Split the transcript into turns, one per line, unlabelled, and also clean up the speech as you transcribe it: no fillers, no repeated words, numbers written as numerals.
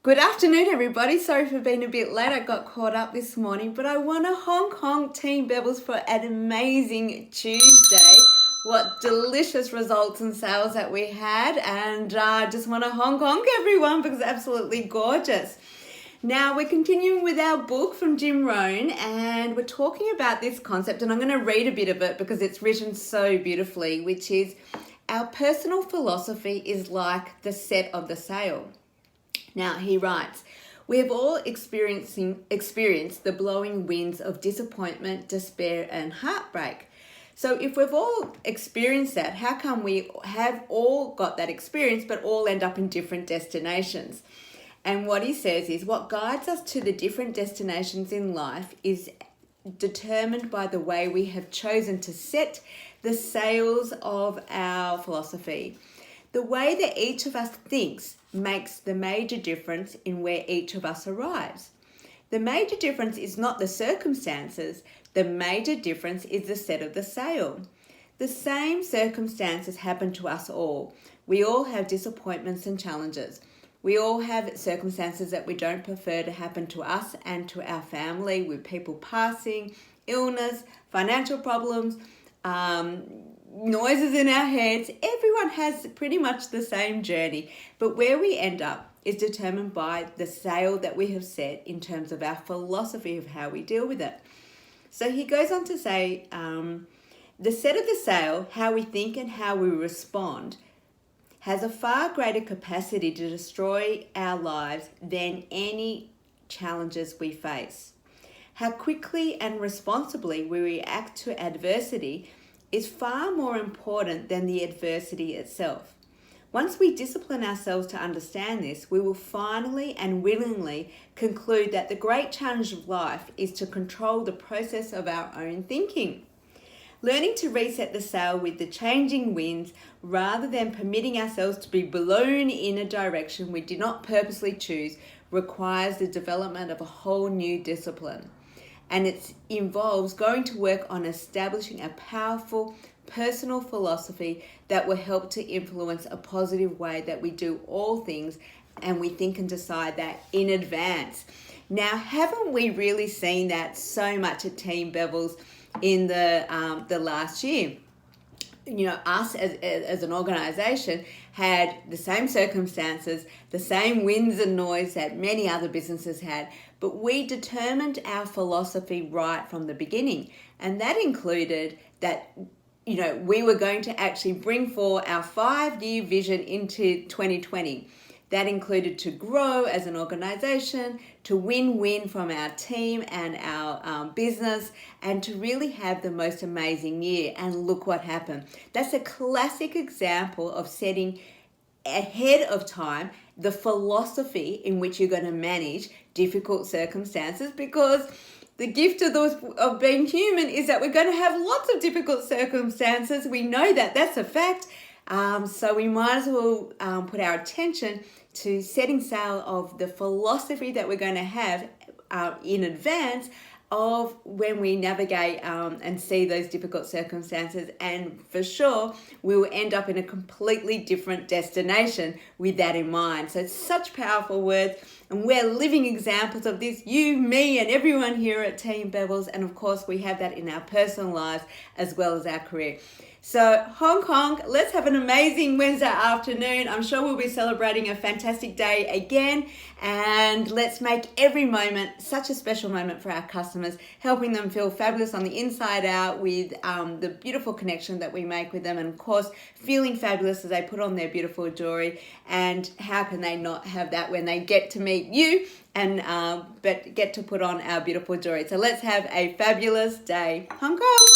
Good afternoon, everybody. Sorry for being a bit late. I got caught up this morning, but I want to honk Team Bevels for an amazing Tuesday. What delicious results and sales that we had, and just want to honk everyone because it's absolutely gorgeous. Now we're continuing with our book from Jim Rohn, and we're talking about this concept, and I'm going to read a bit of it because it's written so beautifully, which is our personal philosophy is like the set of the sail. Now, he writes, we have all experienced the blowing winds of disappointment, despair, and heartbreak. So if we've all experienced that, how come we have all got that experience but all end up in different destinations? And what he says is what guides us to the different destinations in life is determined by the way we have chosen to set the sails of our philosophy. The way that each of us thinks makes the major difference in where each of us arrives. The major difference is not the circumstances, the major difference is the set of the sail. The same circumstances happen to us all. We all have disappointments and challenges. We all have circumstances that we don't prefer to happen to us and to our family, with people passing, illness, financial problems, noises in our heads. Everyone has pretty much the same journey, but where we end up is determined by the sail that we have set in terms of our philosophy of how we deal with it. So he goes on to say, the set of the sail, how we think and how we respond, has a far greater capacity to destroy our lives than any challenges we face. How quickly and responsibly we react to adversity is far more important than the adversity itself. Once we discipline ourselves to understand this, we will finally and willingly conclude that the great challenge of life is to control the process of our own thinking. Learning to reset the sail with the changing winds rather than permitting ourselves to be blown in a direction we did not purposely choose requires the development of a whole new discipline. And it involves going to work on establishing a powerful personal philosophy that will help to influence a positive way that we do all things, and we think and decide that in advance. Now, haven't we really seen that so much at Team Bevels in the last year? You know, us as an organization had the same circumstances, the same winds and noise that many other businesses had, but we determined our philosophy right from the beginning. And that included that, you know, we were going to actually bring forward our 5-year vision into 2020. That included to grow as an organization, to win from our team and our business, and to really have the most amazing year. And look what happened. That's a classic example of setting ahead of time the philosophy in which you're going to manage difficult circumstances, because the gift of being human is that we're going to have lots of difficult circumstances. We know that. That's a fact. So we might as well put our attention to setting sail of the philosophy that we're going to have in advance of when we navigate and see those difficult circumstances. And for sure, we will end up in a completely different destination with that in mind. So it's such powerful words, and we're living examples of this, you, me, and everyone here at Team Bevels. And of course, we have that in our personal lives as well as our career. So honk, let's have an amazing Wednesday afternoon. I'm sure we'll be celebrating a fantastic day again, and let's make every moment such a special moment for our customers, helping them feel fabulous on the inside out with the beautiful connection that we make with them, and of course feeling fabulous as they put on their beautiful jewelry. And how can they not have that when they get to meet you and but get to put on our beautiful jewelry? So let's have a fabulous day. Hong Kong.